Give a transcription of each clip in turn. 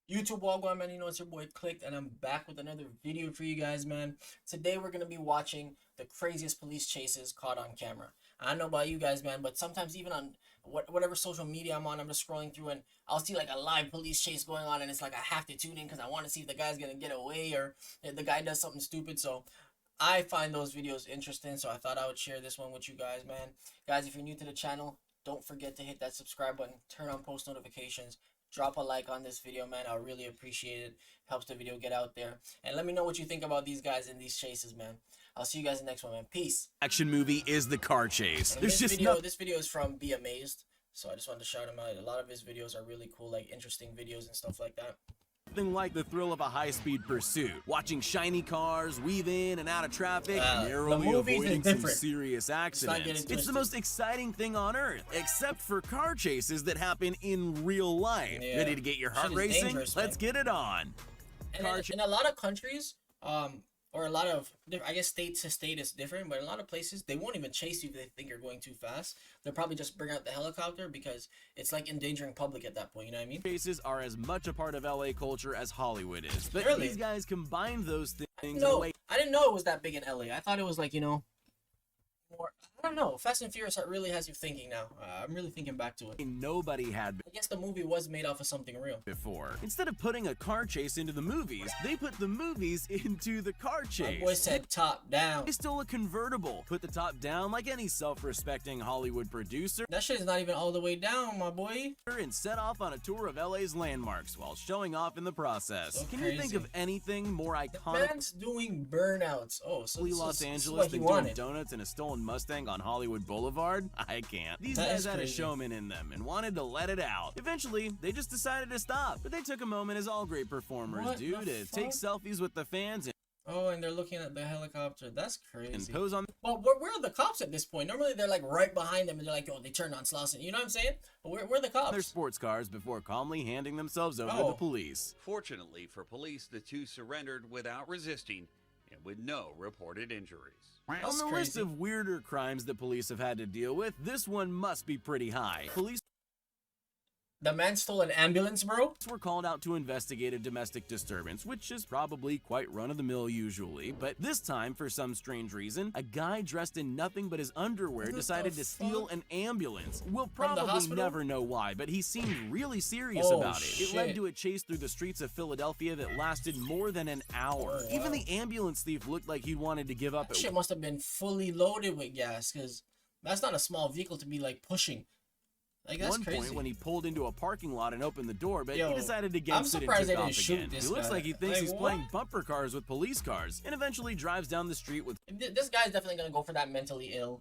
YouTube Wagwan, man, you know it's your boy Clicked, and I'm back with another video for you guys, man. Today we're gonna be watching the craziest police chases caught on camera. I don't know about you guys, man, but sometimes even on whatever social media I'm on, I'm just scrolling through and I'll see like a live police chase going on, and it's like I have to tune in because I want to see if the guy's gonna get away or if the guy does something stupid. So I find those videos interesting, so I thought I would share this one with you guys, man. Guys, if you're new to the channel, don't forget to hit that subscribe button, turn on post notifications, drop a like on this video, man. I'll really appreciate it. Helps the video get out there. And let me know what you think about these guys in these chases, man. I'll see you guys in the next one, man. Peace. Action movie is the car chase. And There's just this video is from Be Amazed. So I just wanted to shout him out. A lot of his videos are really cool, like interesting videos and stuff like that. nothing like the thrill of a high-speed pursuit. Watching shiny cars weave in and out of traffic, narrowly avoiding some serious accidents. It's the most exciting thing on earth, except for car chases that happen in real life. Yeah. Ready to get your heart racing? Let's get it on. And in a lot of countries, or a lot of, I guess state to state is different, but in a lot of places, they won't even chase you if they think you're going too fast. They'll probably just bring out the helicopter because it's like endangering public at that point, you know what I mean? Chases are as much a part of LA culture as Hollywood is, but Really? these guys combine those things No, in a way. I didn't know it was that big in LA. I thought it was like, you know, more, I don't know. Fast and Furious really has you thinking now. I'm really thinking back to it. Nobody had I guess the movie was made off of something real. before. Instead of putting a car chase into the movies, they put the movies into the car chase. My boy said top down. They stole a convertible, put the top down like any self-respecting Hollywood producer, That shit is not even all the way down, my boy. and set off on a tour of LA's landmarks while showing off in the process. So Can you think crazy. of anything more The iconic? man's doing burnouts. Oh, so Los this is Angeles what he than doing wanted. donuts in a stolen Mustang on Hollywood Boulevard? I can't. These That guys is had a crazy. showman in them and wanted to let it out. Eventually, they just decided to stop, but they took a moment, as all great performers What do, the to take fuck? selfies with the fans Oh, and they're looking at the helicopter. That's and crazy. pose on Well, where are the cops at this point? Normally they're like right behind them and they're like, oh, they turned on Slauson. You know what I'm saying? But where are the cops? their sports cars before calmly handing themselves over to Oh. the police. Fortunately for police, the two surrendered without resisting and with no reported injuries. That's On the list crazy. of weirder crimes that police have had to deal with, this one must be pretty high. Police The man stole an ambulance, bro? were called out to investigate a domestic disturbance, which is probably quite run-of-the-mill usually, but this time, for some strange reason, a guy dressed in nothing but his underwear What decided the to steal fuck? an ambulance. We'll From the probably hospital? never know why, but he seemed really serious Oh, about it. It led shit. to a chase through the streets of Philadelphia that lasted more than an hour. Oh, Even wow. the ambulance thief looked like he wanted to give up That at shit must have been fully loaded with gas because that's not a small vehicle to be like pushing. Like, that's one crazy. point when he pulled into a parking lot and opened the door, but Yo, he decided to I'm gangster and surprised took they off didn't shoot again. this He looks guy. like he thinks Like, he's playing what? bumper cars with police cars, and eventually drives down the street with This guy's definitely gonna go for that mentally ill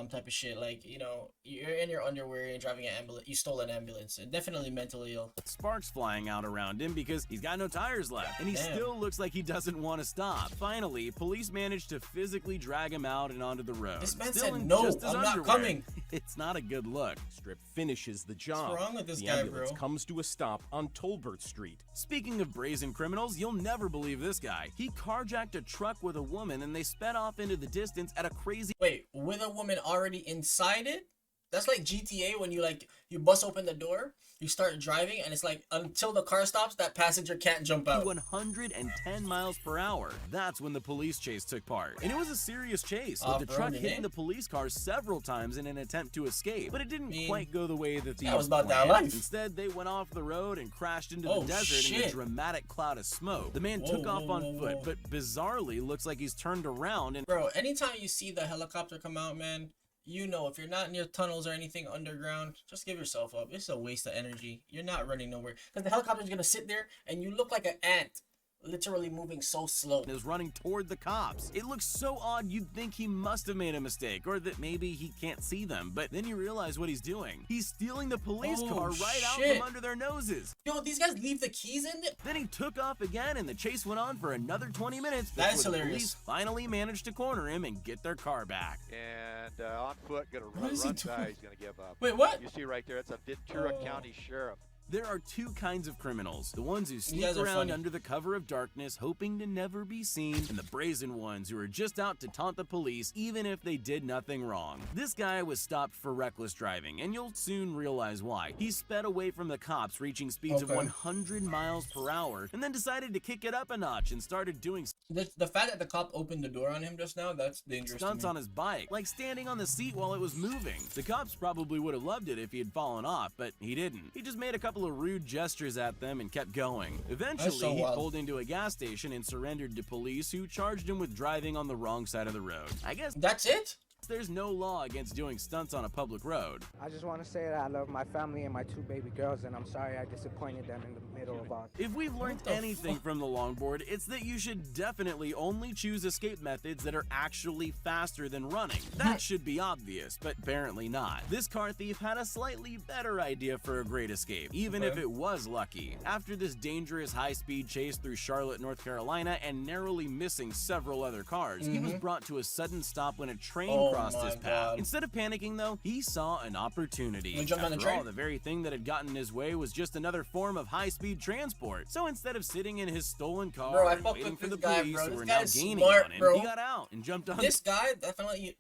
type of shit. Like, you know, you're in your underwear and driving an ambulance. You stole an ambulance. Definitely mentally ill. sparks flying out around him because he's got no tires left, and he Damn. still looks like he doesn't want to stop. Finally, police managed to physically drag him out and onto the road. This man Still said, in "No, just his I'm not underwear. coming." It's not a good look. Strip finishes the job. What's wrong with this the guy, ambulance bro? comes to a stop on Tolbert Street. Speaking of brazen criminals, you'll never believe this guy. He carjacked a truck with a woman and they sped off into the distance at a crazy Wait, with a woman already inside it? That's like GTA when you bust open the door, you start driving, and it's like until the car stops, that passenger can't jump out. 110 miles per hour. That's when the police chase took part. And it was a serious chase, with the Off-roading, truck eh? hitting the police car several times in an attempt to escape. But it didn't mean, quite go the way that the that was about that planned. life. Instead, they went off the road and crashed into Oh, the desert in a shit. dramatic cloud of smoke. The man Whoa, took off whoa, on whoa, foot, whoa. but bizarrely looks like he's turned around and Bro, anytime you see the helicopter come out, man, you know if you're not near tunnels or anything underground, just give yourself up. It's a waste of energy. You're not running nowhere. Because the helicopter's gonna sit there and you look like an ant, literally moving so slow. is running toward the cops. It looks so odd you'd think he must have made a mistake or that maybe he can't see them, but then you realize what he's doing. He's stealing the police Oh, car right out shit. from under their noses. Yo, these guys leave the keys in it? Then he took off again and the chase went on for another 20 minutes That before is the hilarious. police finally managed to corner him and get their car back. And on foot, gonna What run is he run doing? by, he's gonna give up. Wait, what? You see right there, it's a Ventura Oh. County Sheriff. There are two kinds of criminals: the ones who sneak around under the cover of darkness hoping to never be seen, and the brazen ones who are just out to taunt the police even if they did nothing wrong. This guy was stopped for reckless driving, and you'll soon realize why. He sped away from the cops, reaching speeds of 100 miles per hour, and then decided to kick it up a notch and started doing the fact that the cop opened the door on him just now, that's dangerous. Stunts on his bike, like standing on the seat while it was moving. The cops probably would have loved it if he had fallen off, but he didn't. He just made a couple of rude gestures at them and kept going. Eventually, he pulled into a gas station and surrendered to police, who charged him with driving on the wrong side of the road. I guess that's it? There's no law against doing stunts on a public road. I just want to say that I love my family and my 2 baby girls, and I'm sorry I disappointed them in the middle of all. If we've learned anything from the longboard, it's that you should definitely only choose escape methods that are actually faster than running. That should be obvious, but apparently not. This car thief had a slightly better idea for a great escape, even if it was lucky. After this dangerous high-speed chase through Charlotte, North Carolina, and narrowly missing several other cars, he was brought to a sudden stop when a train crossed his path. Instead of panicking, though, he saw an opportunity. After all, the very thing that had gotten in his way was just another form of high-speed transport. So instead of sitting in his stolen car and waiting for the police who were now gaining on him, he got out and jumped on. This guy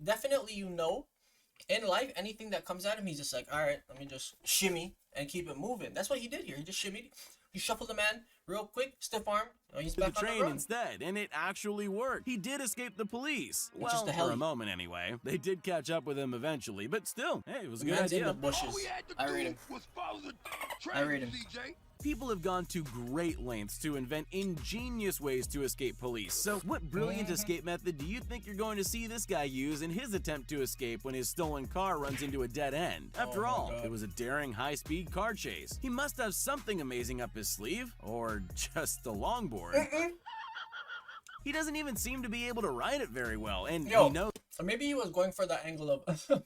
definitely, you know, in life, anything that comes at him, he's just like, all right, let me just shimmy and keep it moving. That's what he did here. He just shimmied. He shuffled the man real quick, stiff arm. He's back the train instead, and it actually worked. He did escape the police. Well, for a moment anyway. They did catch up with him eventually, but still, hey, it was a good idea. In the bushes. I read him. People have gone to great lengths to invent ingenious ways to escape police. So what brilliant escape method do you think you're going to see this guy use in his attempt to escape when his stolen car runs into a dead end? After all, it was a daring high-speed car chase. He must have something amazing up his sleeve, or just the longboard. He doesn't even seem to be able to ride it very well, and he knows. Maybe he was going for the angle of...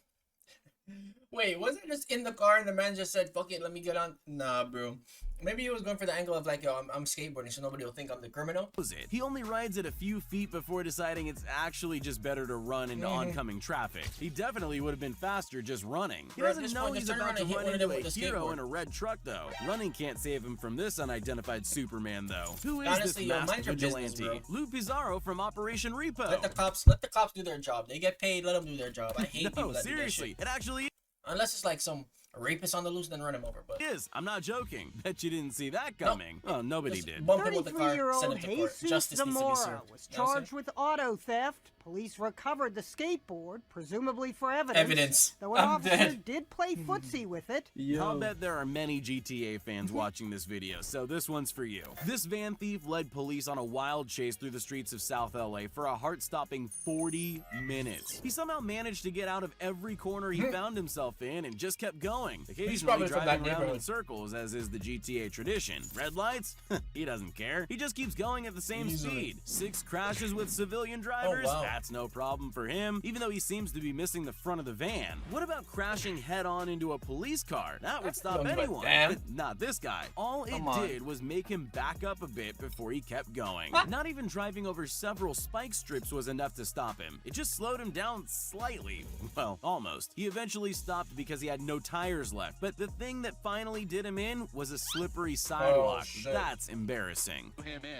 Wait, was it just in the car and the man just said, fuck it, let me get on? Nah, bro. Maybe he was going for the angle of like, yo, I'm skateboarding so nobody will think I'm the criminal. He only rides at a few feet before deciding it's actually just better to run into oncoming traffic. He definitely would have been faster just running. He doesn't know he's about to run into a hero in a red truck, though. Running can't save him from this unidentified Superman, though. Who is this masked vigilante? Lou Pizarro from Operation Repo. Let the cops do their job. They get paid, let them do their job. I hate people that seriously, do that shit. It actually... Unless it's like some rapist on the loose, then run him over. But I'm not joking. Bet you didn't see that coming. Well, nobody did. 33-year-old Jesus Zamora was charged with auto theft. Police recovered the skateboard, presumably for evidence. Though an officer did play footsie with it. I'll bet there are many GTA fans watching this video, so this one's for you. This van thief led police on a wild chase through the streets of South LA for a heart-stopping 40 minutes. He somehow managed to get out of every corner he found himself in and just kept going, occasionally driving around in circles, as is the GTA tradition. Red lights? He doesn't care. He just keeps going at the same speed. 6 crashes with civilian drivers? That's no problem for him, even though he seems to be missing the front of the van. What about crashing head-on into a police car? That would stop anyone, but not this guy. All it did was make him back up a bit before he kept going. Not even driving over several spike strips was enough to stop him. It just slowed him down slightly. Well, almost. He eventually stopped because he had no tires left, but the thing that finally did him in was a slippery sidewalk. That's embarrassing.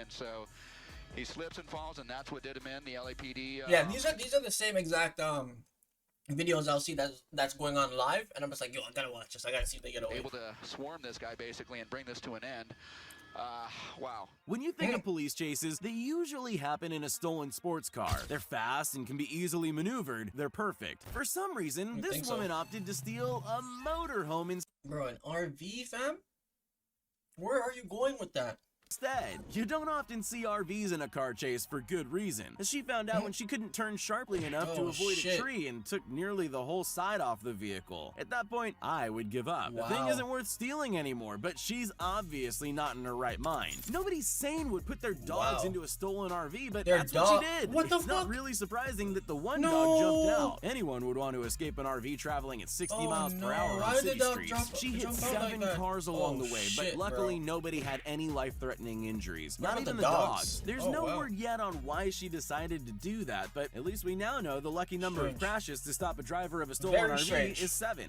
So he slips and falls, and that's what did him in. The LAPD. Yeah, these are the same exact videos I'll see that's going on live, and I'm just like, yo, I gotta watch this. I gotta see if they get away. Able to swarm this guy basically and bring this to an end. Wow. When you think of police chases, they usually happen in a stolen sports car. They're fast and can be easily maneuvered. They're perfect. For some reason, this woman opted to steal a motorhome instead. Bro, an RV, fam? Where are you going with that? Instead, you don't often see RVs in a car chase for good reason, as she found out when she couldn't turn sharply enough to avoid a tree and took nearly the whole side off the vehicle. At that point, I would give up. The thing isn't worth stealing anymore, but she's obviously not in her right mind. Nobody sane would put their dogs into a stolen RV, but that's what she did. It's not really surprising that the one dog jumped out. Anyone would want to escape an RV traveling at 60 miles per hour on city streets. She hit 7 cars along the way, but luckily nobody had any life-threatening injuries. Not even the dogs. There's no word yet on why she decided to do that, but at least we now know the lucky number of crashes to stop a driver of a stolen RV is 7.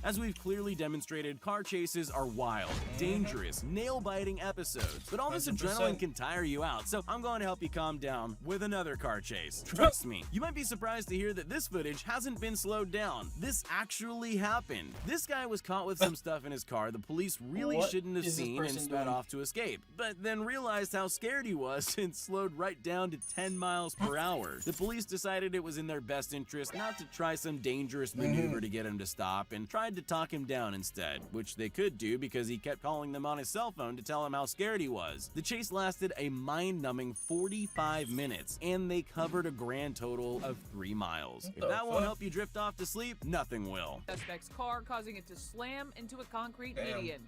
As we've clearly demonstrated, car chases are wild, dangerous, nail-biting episodes. But all this 100%. adrenaline can tire you out, so I'm going to help you calm down with another car chase. Trust me, you might be surprised to hear that this footage hasn't been slowed down. This actually happened. This guy was caught with some stuff in his car the police really shouldn't have seen and sped off to escape, but then realized how scared he was and slowed right down to 10 miles per hour. The police decided it was in their best interest not to try some dangerous maneuver to get him to stop and tried to talk him down instead, which they could do because he kept calling them on his cell phone to tell him how scared he was. The chase lasted a mind-numbing 45 minutes, and they covered a grand total of 3 miles. If that won't help you drift off to sleep, nothing will. Suspect's car, causing it to slam into a concrete median.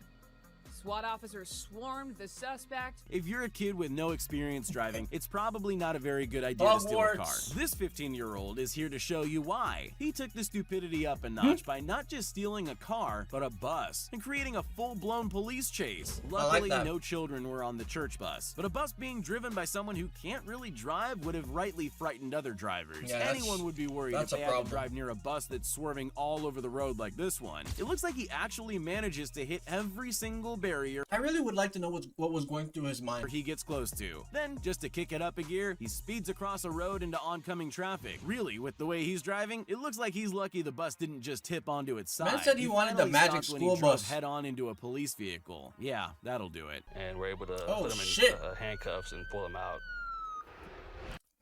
SWAT officers swarmed the suspect. If you're a kid with no experience driving, it's probably not a very good idea to steal a car. This 15-year-old is here to show you why. He took the stupidity up a notch by not just stealing a car, but a bus, and creating a full-blown police chase. Luckily, no children were on the church bus, but a bus being driven by someone who can't really drive would have rightly frightened other drivers. Yeah, anyone would be worried if they had to drive near a bus that's swerving all over the road like this one. It looks like he actually manages to hit every single barrier. I really would like to know what was going through his mind. He gets close to. Then, just to kick it up a gear, he speeds across a road into oncoming traffic. Really, with the way he's driving, it looks like he's lucky the bus didn't just tip onto its side. Man said he wanted the magic school bus. Head on into a police vehicle. Yeah, that'll do it. And we're able to put him in handcuffs and pull him out.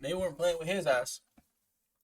They weren't playing with his ass.